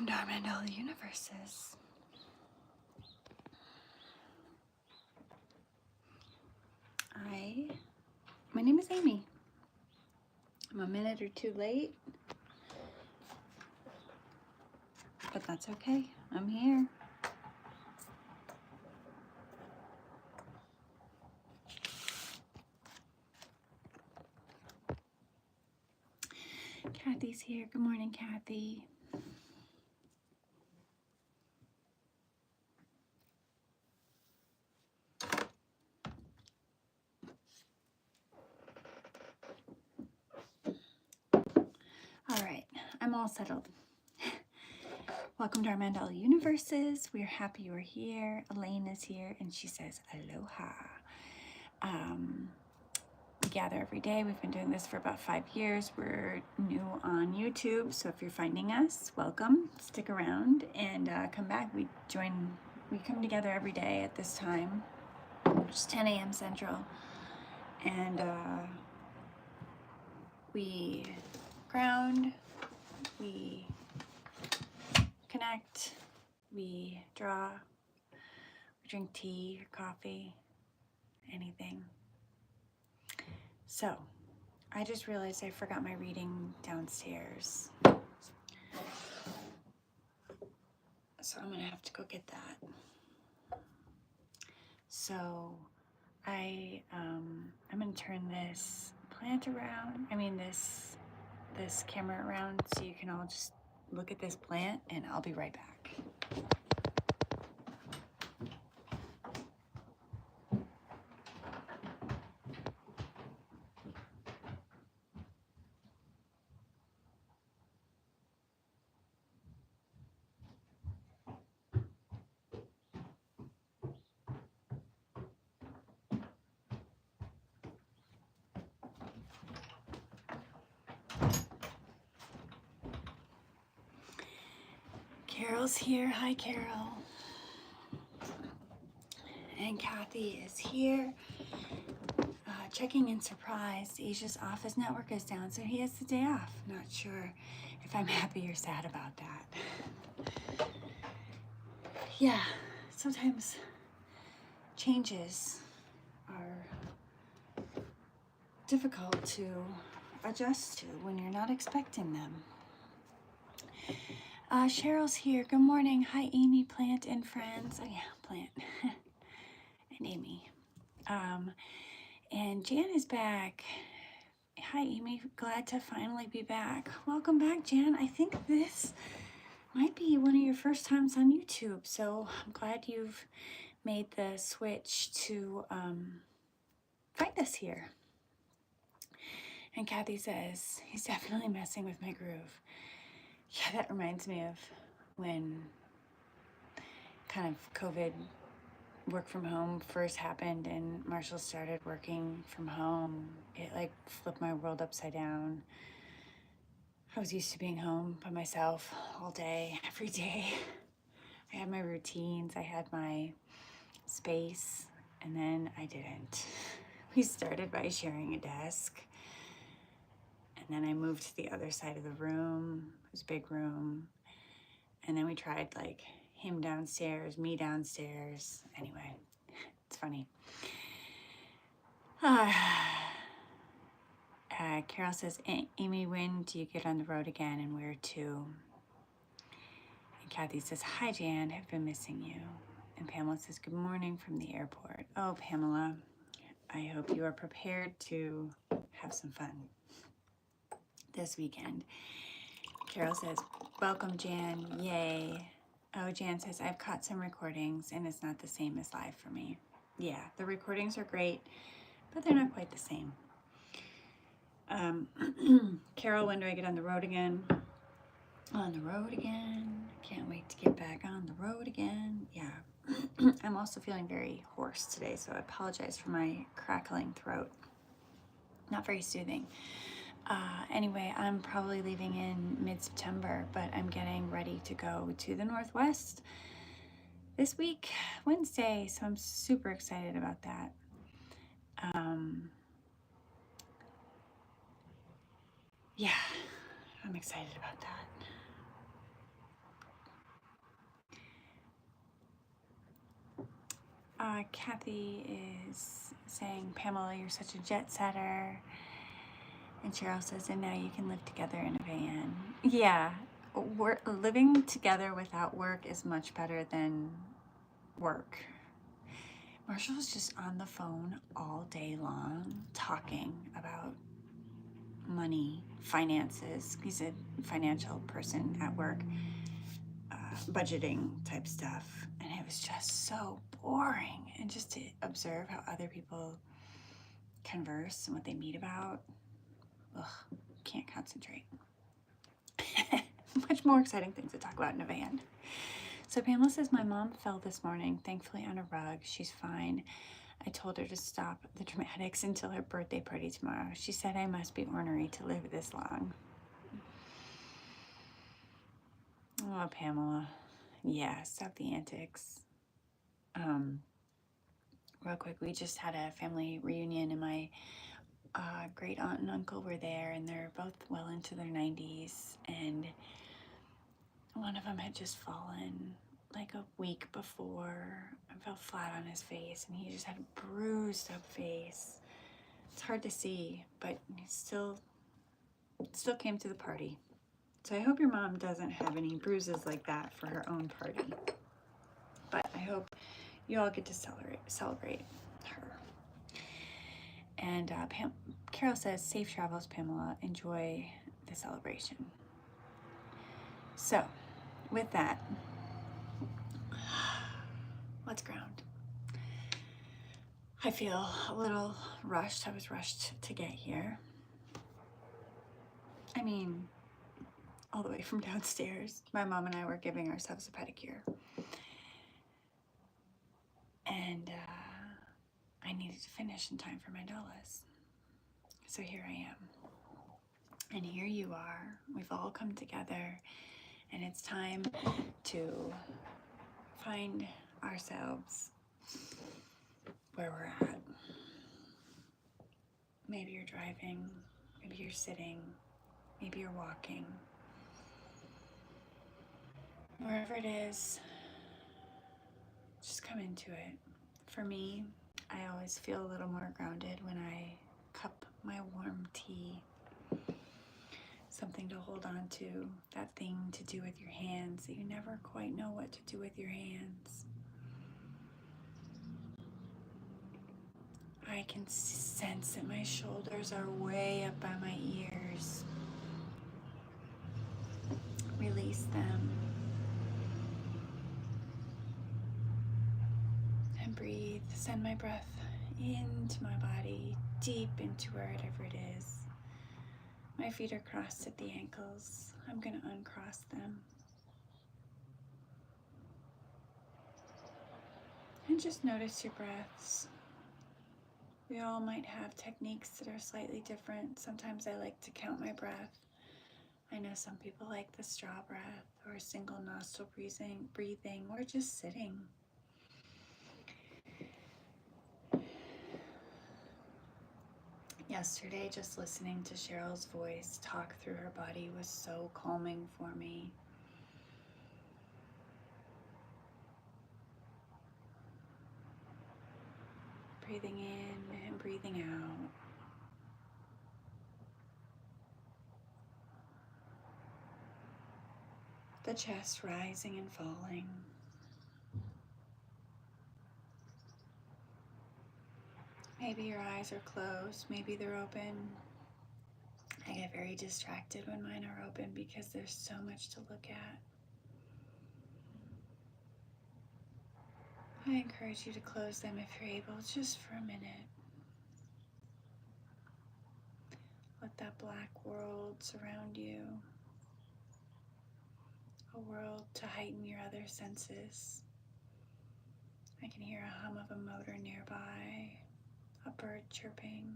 Welcome to our Mandala Universes. My name is Amy. I'm a minute or two late, but that's okay. I'm here. Kathy's here. Good morning, Kathy. All right, I'm all settled. Welcome to our Mandala Universes. We're happy you're here. Elaine is here, and she says aloha. We gather every day. We've been doing this for about 5 years. We're new on YouTube, so if you're finding us, welcome. Stick around and come back. We come together every day at this time, which is 10 a.m. Central, and we ground, we connect, we draw, we drink tea or coffee, anything. So, I just realized I forgot my reading downstairs. So I'm gonna have to go get that. So I'm gonna turn this plant around. This camera around so you can all just look at this plant, and I'll be right back. Carol's here. Hi, Carol. And Kathy is here. Checking in surprise. Asia's office network is down, so he has the day off. Not sure if I'm happy or sad about that. Yeah, sometimes changes are difficult to adjust to when you're not expecting them. Cheryl's here. Good morning. Hi, Amy, Plant, and friends. Oh yeah, Plant and Amy. And Jan is back. Hi, Amy. Glad to finally be back. Welcome back, Jan. I think this might be one of your first times on YouTube, so I'm glad you've made the switch to find us here. And Kathy says, he's definitely messing with my groove. Yeah, that reminds me of when kind of COVID work from home first happened and Marshall started working from home. It like flipped my world upside down. I was used to being home by myself all day, every day. I had my routines, I had my space, and then I didn't. We started by sharing a desk, and then I moved to the other side of the room. It was a big room. And then we tried like him downstairs, me downstairs. Anyway, it's funny. Carol says, Amy, when do you get on the road again and where to? And Kathy says, hi, Jan, I've been missing you. And Pamela says, good morning from the airport. Oh, Pamela, I hope you are prepared to have some fun this weekend. Carol says, welcome, Jan, yay. Oh, Jan says, I've caught some recordings and it's not the same as live for me. Yeah, the recordings are great, but they're not quite the same. Carol, when do I get on the road again? On the road again. Can't wait to get back on the road again. Yeah. I'm also feeling very hoarse today, so I apologize for my crackling throat. Not very soothing. Anyway, I'm probably leaving in mid-September, but I'm getting ready to go to the Northwest this week, Wednesday, so I'm super excited about that. Yeah, I'm excited about that. Kathy is saying, Pamela, you're such a jet setter. And Cheryl says, and now you can live together in a van. Yeah, living together without work is much better than work. Marshall was just on the phone all day long talking about money, finances. He's a financial person at work, budgeting type stuff. And it was just so boring. And just to observe how other people converse and what they meet about, ugh, can't concentrate. Much more exciting things to talk about in a van. So Pamela says, my mom fell this morning, thankfully on a rug. She's fine. I told her to stop the dramatics until her birthday party tomorrow. She said I must be ornery to live this long. Oh, Pamela. Yeah, stop the antics. Real quick, we just had a family reunion and my great aunt and uncle were there, and they're both well into their 90s, and one of them had just fallen like a week before and fell flat on his face, and he just had a bruised up face. It's hard to see, but he still came to the party. So I hope your mom doesn't have any bruises like that for her own party, but I hope you all get to celebrate her. And Carol says, safe travels, Pamela. Enjoy the celebration. So, with that, let's ground. I feel a little rushed. I was rushed to get here. I mean, all the way from downstairs. My mom and I were giving ourselves a pedicure. And I needed to finish in time for Mandala's. So here I am. And here you are. We've all come together, and it's time to find ourselves where we're at. Maybe you're driving, maybe you're sitting, maybe you're walking. Wherever it is, just come into it. For me, I always feel a little more grounded when I cup my warm tea. Something to hold on to, that thing to do with your hands that you never quite know what to do with your hands. I can sense that my shoulders are way up by my ears. Release them. And breathe. Send my breath into my body, deep into wherever it is. My feet are crossed at the ankles. I'm going to uncross them. And just notice your breaths. We all might have techniques that are slightly different. Sometimes I like to count my breath. I know some people like the straw breath or single nostril breathing, or just sitting. Yesterday, just listening to Cheryl's voice talk through her body was so calming for me. Breathing in and breathing out. The chest rising and falling. Maybe your eyes are closed, maybe they're open. I get very distracted when mine are open because there's so much to look at. I encourage you to close them if you're able, just for a minute. Let that black world surround you. A world to heighten your other senses. I can hear a hum of a motor nearby, a bird chirping,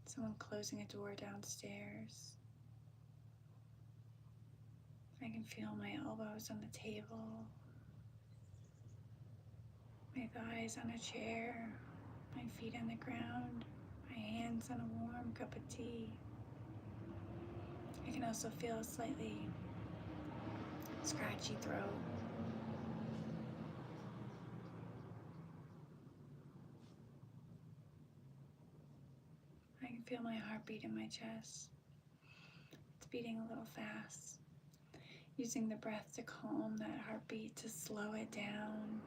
someone closing a door downstairs. I can feel my elbows on the table, my thighs on a chair, my feet on the ground, my hands on a warm cup of tea. I can also feel a slightly scratchy throat. Feel my heartbeat in my chest. It's beating a little fast. Using the breath to calm that heartbeat, to slow it down.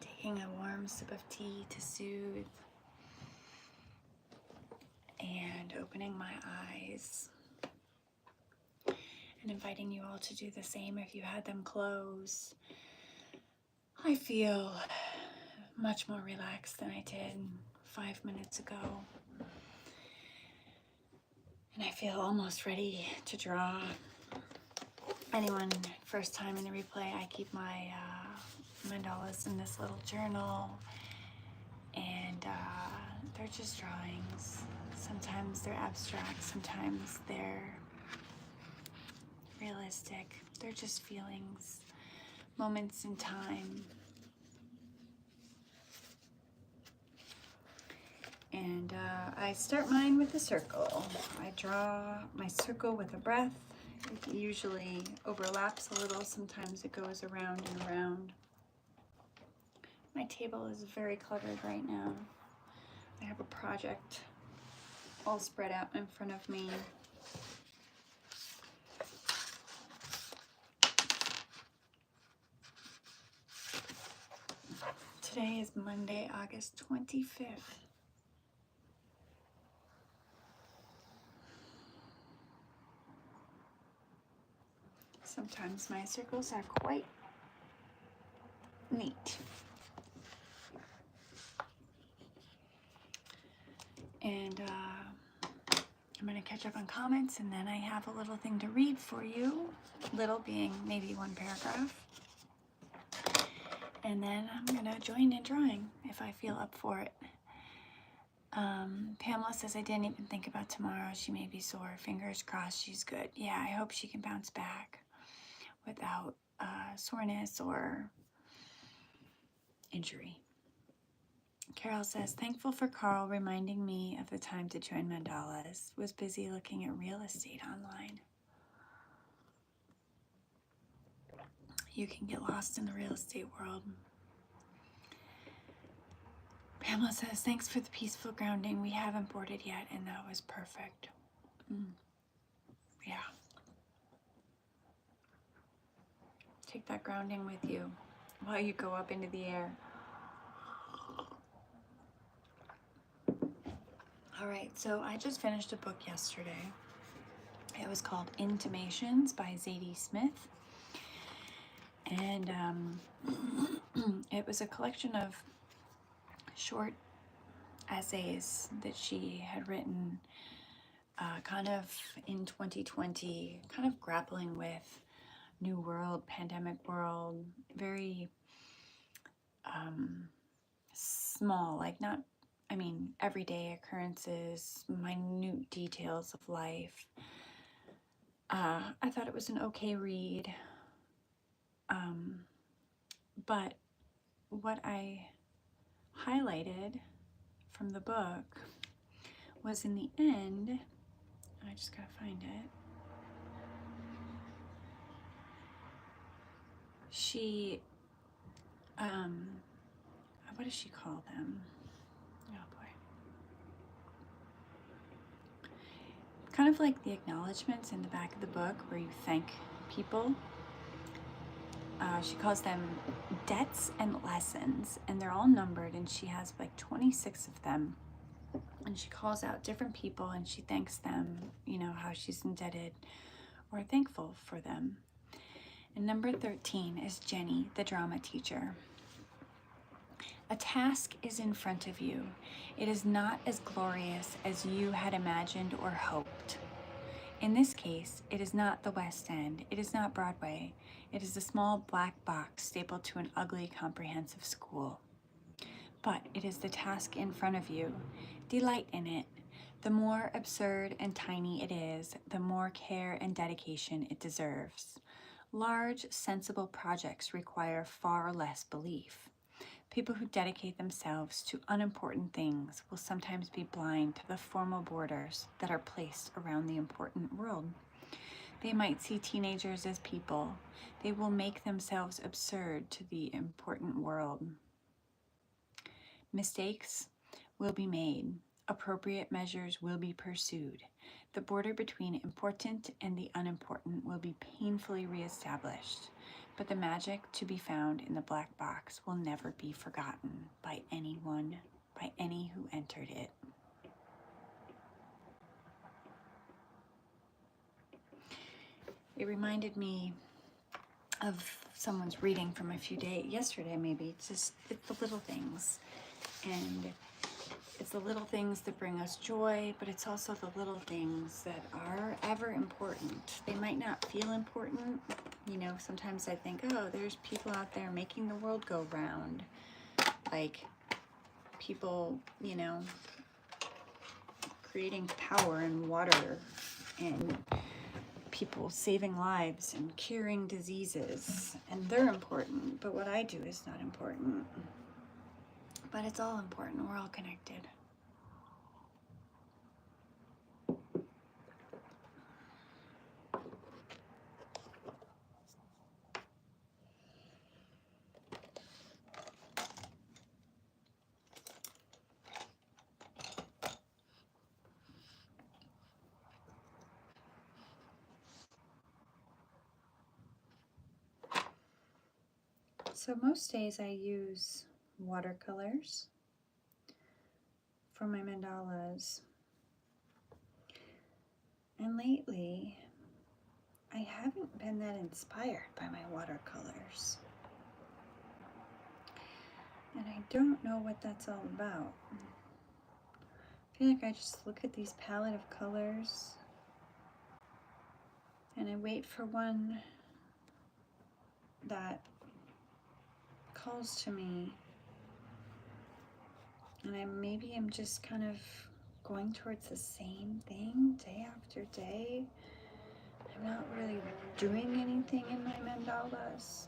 Taking a warm sip of tea to soothe. And opening my eyes. And inviting you all to do the same if you had them closed. I feel much more relaxed than I did 5 minutes ago. And I feel almost ready to draw. Anyone first time in the replay, I keep my mandalas in this little journal. And they're just drawings. Sometimes they're abstract, sometimes they're realistic. They're just feelings, moments in time. And I start mine with a circle. I draw my circle with a breath. It usually overlaps a little. Sometimes it goes around and around. My table is very cluttered right now. I have a project all spread out in front of me. Today is Monday, August 25th. Sometimes my circles are quite neat. And I'm going to catch up on comments, and then I have a little thing to read for you. Little being maybe one paragraph. And then I'm going to join in drawing if I feel up for it. Pamela says, I didn't even think about tomorrow. She may be sore. Fingers crossed she's good. Yeah, I hope she can bounce back without soreness or injury. Carol says, thankful for Carl reminding me of the time to join Mandalas. Was busy looking at real estate online. You can get lost in the real estate world. Pamela says, thanks for the peaceful grounding. We haven't boarded yet, and that was perfect. Yeah. Take that grounding with you while you go up into the air. All right, so I just finished a book yesterday. It was called Intimations by Zadie Smith. And it was a collection of short essays that she had written kind of in 2020, kind of grappling with new world, pandemic world, very small, like not, I mean, everyday occurrences, minute details of life. I thought it was an okay read. But what I highlighted from the book was in the end, I just gotta find it. She, what does she call them? Oh boy. Kind of like the acknowledgments in the back of the book where you thank people. She calls them debts and lessons, and they're all numbered, and she has like 26 of them. And she calls out different people and she thanks them, you know, how she's indebted or thankful for them. And number 13 is Jenny, the drama teacher. A task is in front of you. It is not as glorious as you had imagined or hoped. In this case, it is not the West End. It is not Broadway. It is a small black box stapled to an ugly comprehensive school. But it is the task in front of you. Delight in it. The more absurd and tiny it is, the more care and dedication it deserves. Large, sensible projects require far less belief. People who dedicate themselves to unimportant things will sometimes be blind to the formal borders that are placed around the important world. They might see teenagers as people. They will make themselves absurd to the important world. Mistakes will be made. Appropriate measures will be pursued. The border between important and the unimportant will be painfully reestablished. But the magic to be found in the black box will never be forgotten by anyone, by any who entered it. It reminded me of someone's reading from a few days, yesterday maybe. It's the little things. And it's the little things that bring us joy, but it's also the little things that are ever important. They might not feel important. You know, sometimes I think, oh, there's people out there making the world go round. Like people, you know, creating power and water, and people saving lives and curing diseases. And they're important, but what I do is not important. But it's all important. We're all connected. So most days I use watercolors for my mandalas. And lately, I haven't been that inspired by my watercolors. And I don't know what that's all about. I feel like I just look at these palette of colors and I wait for one that calls to me. And maybe I'm just kind of going towards the same thing day after day. I'm not really doing anything in my mandalas.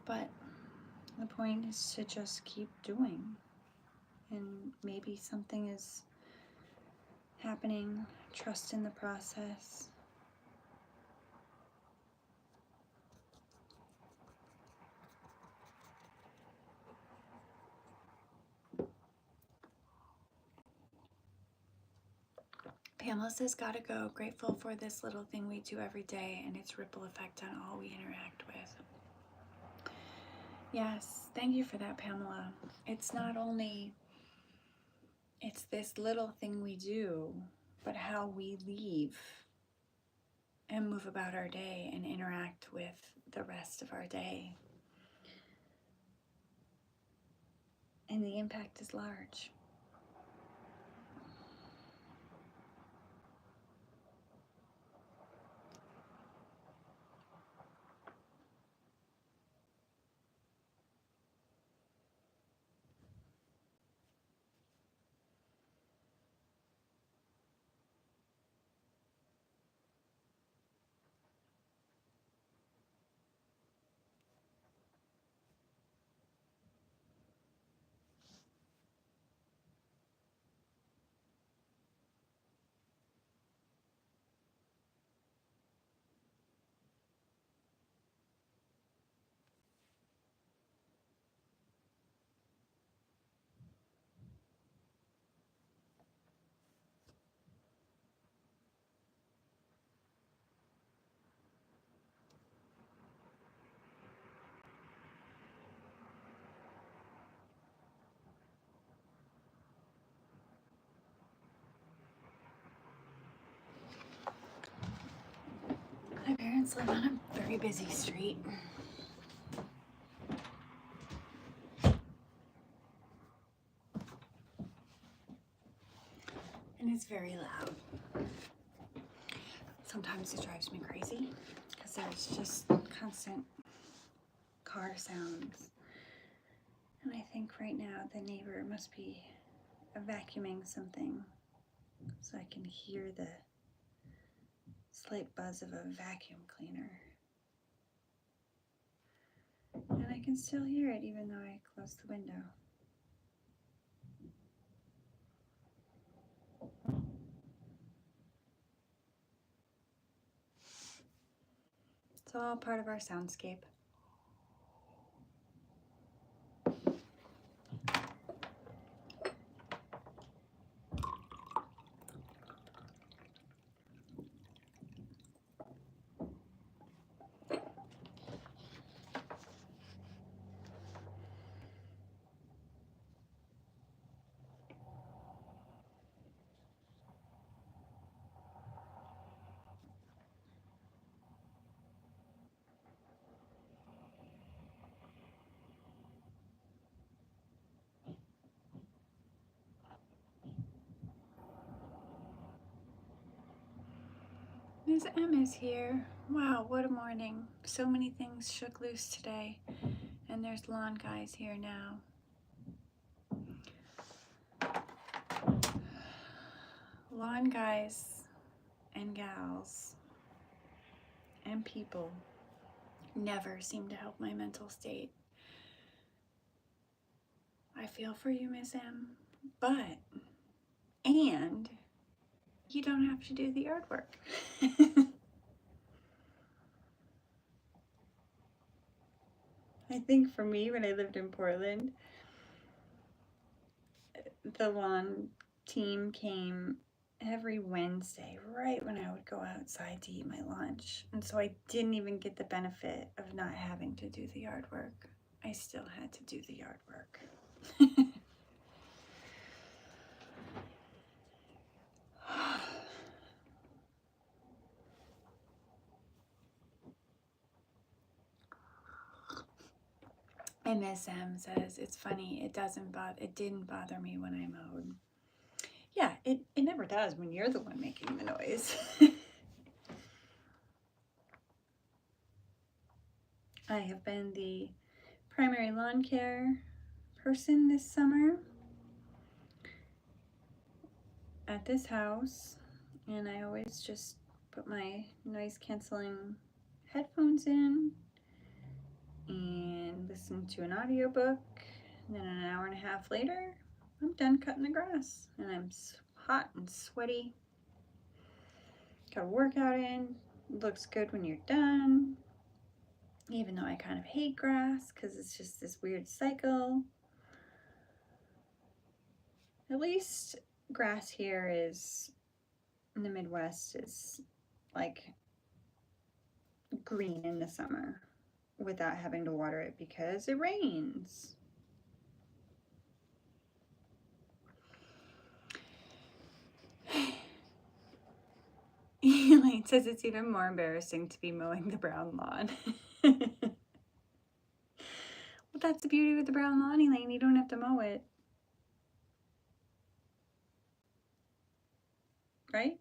But the point is to just keep doing. And maybe something is happening. Trust in the process. Pamela says, gotta go. Grateful for this little thing we do every day and its ripple effect on all we interact with. Yes, thank you for that, Pamela. It's not only, it's this little thing we do, but how we leave and move about our day and interact with the rest of our day. And the impact is large. My parents live on a very busy street. And it's very loud. Sometimes it drives me crazy because there's just constant car sounds. And I think right now the neighbor must be vacuuming something so I can hear the slight buzz of a vacuum cleaner. And I can still hear it even though I closed the window. It's all part of our soundscape. Miss M is here. Wow, what a morning. So many things shook loose today. And there's lawn guys here now. Lawn guys and gals and people never seem to help my mental state. I feel for you, Miss M, but, and you don't have to do the yard work. I think for me, when I lived in Portland, the lawn team came every Wednesday, right when I would go outside to eat my lunch. And so I didn't even get the benefit of not having to do the yard work. I still had to do the yard work. MSM says, it's funny, it didn't bother me when I mowed. Yeah, it never does when you're the one making the noise. I have been the primary lawn care person this summer at this house, and I always just put my noise canceling headphones in and listen to an audiobook, and then an hour and a half later I'm done cutting the grass, and I'm hot and sweaty. Got a workout in. Looks good when you're done, even though I kind of hate grass because it's just this weird cycle. At least grass here is in the Midwest is like green in the summer without having to water it because it rains. Elaine says it's even more embarrassing to be mowing the brown lawn. Well, that's the beauty with the brown lawn, Elaine. You don't have to mow it. Right?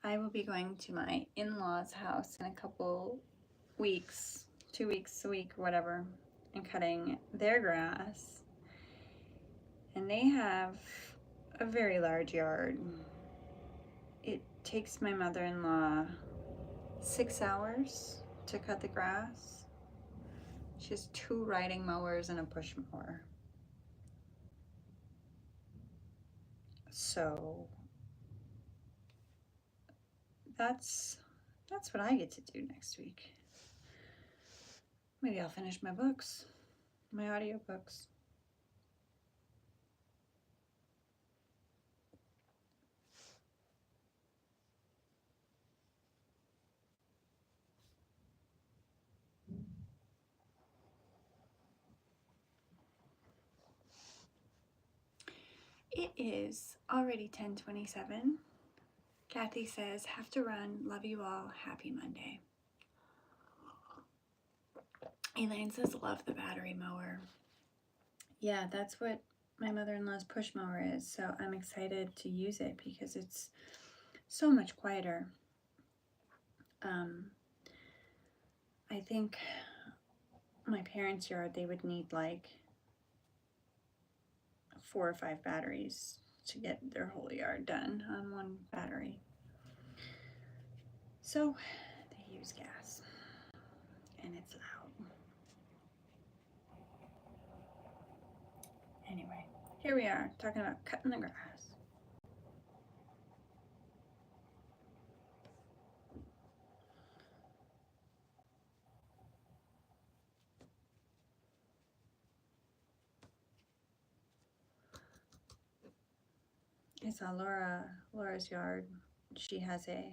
I will be going to my in-laws' house in a couple weeks, 2 weeks, a week, whatever, and cutting their grass. And they have a very large yard. It takes my mother-in-law 6 hours to cut the grass. She has 2 riding mowers and a push mower. So that's what I get to do next week. Maybe I'll finish my books, my audiobooks. It is already 10:27. Kathy says, have to run. Love you all. Happy Monday. Elaine says, love the battery mower. Yeah, that's what my mother-in-law's push mower is. So I'm excited to use it because it's so much quieter. I think my parents' yard, they would need like 4 or 5 batteries to get their whole yard done on one battery. So they use gas and it's loud. Anyway, here we are talking about cutting the grass. I saw Laura's yard. She has a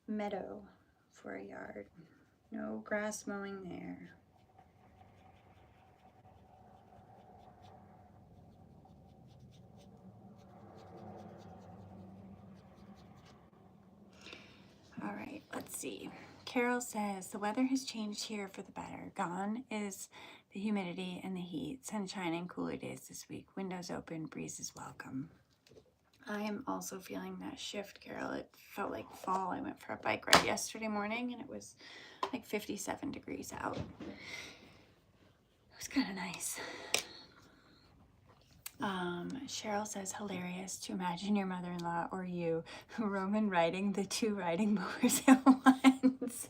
meadow for a yard. No grass mowing there. All right, let's see. Carol says, the weather has changed here for the better. Gone is the humidity and the heat. Sunshine and cooler days this week. Windows open, breeze is welcome. I am also feeling that shift, Carol. It felt like fall. I went for a bike ride yesterday morning and it was like 57 degrees out. It was kind of nice. Cheryl says, hilarious to imagine your mother-in-law or you, Roman, riding the two riding mowers at once.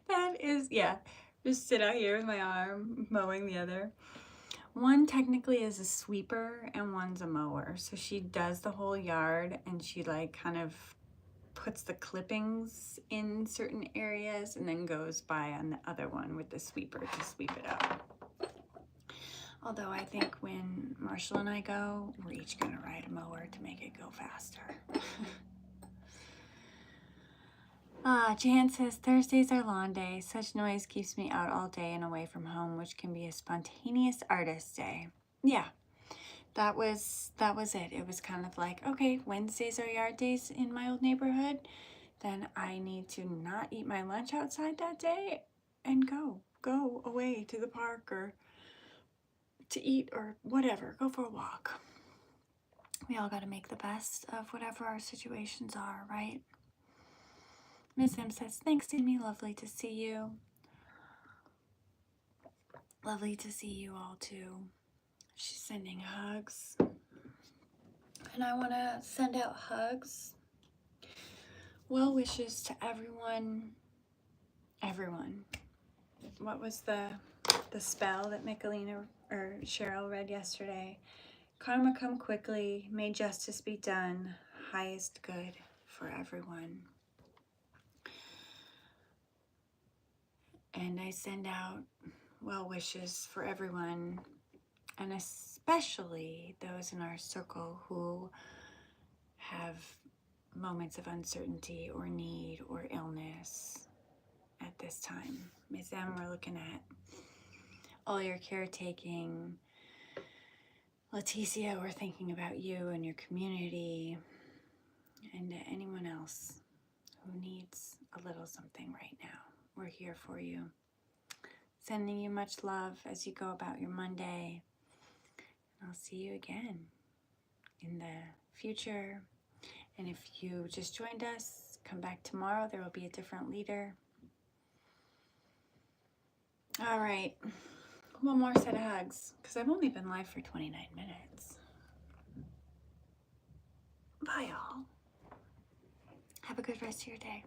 That is, yeah, just sit out here with my arm mowing the other. One technically is a sweeper and one's a mower. So she does the whole yard and she like kind of puts the clippings in certain areas and then goes by on the other one with the sweeper to sweep it up. Although I think when Marshall and I go, we're each gonna ride a mower to make it go faster. Jan says, Thursdays are lawn day. Such noise keeps me out all day and away from home, which can be a spontaneous artist day. Yeah, that was it. It was kind of like, okay, Wednesdays are yard days in my old neighborhood. Then I need to not eat my lunch outside that day and go away to the park or to eat or whatever, go for a walk. We all got to make the best of whatever our situations are, right? Miss M says, thanks, Amy. Lovely to see you. Lovely to see you all too. She's sending hugs. And I want to send out hugs. Well wishes to everyone. Everyone. What was the spell that Michelina or Cheryl read yesterday? Karma come quickly, may justice be done, highest good for everyone. And I send out well wishes for everyone, and especially those in our circle who have moments of uncertainty or need or illness at this time. Ms. M, we're looking at all your caretaking. Leticia, we're thinking about you and your community and anyone else who needs a little something right now. We're here for you. Sending you much love as you go about your Monday. I'll see you again in the future. And if you just joined us, come back tomorrow. There will be a different leader. All right. One more set of hugs, because I've only been live for 29 minutes. Bye, all. Have a good rest of your day.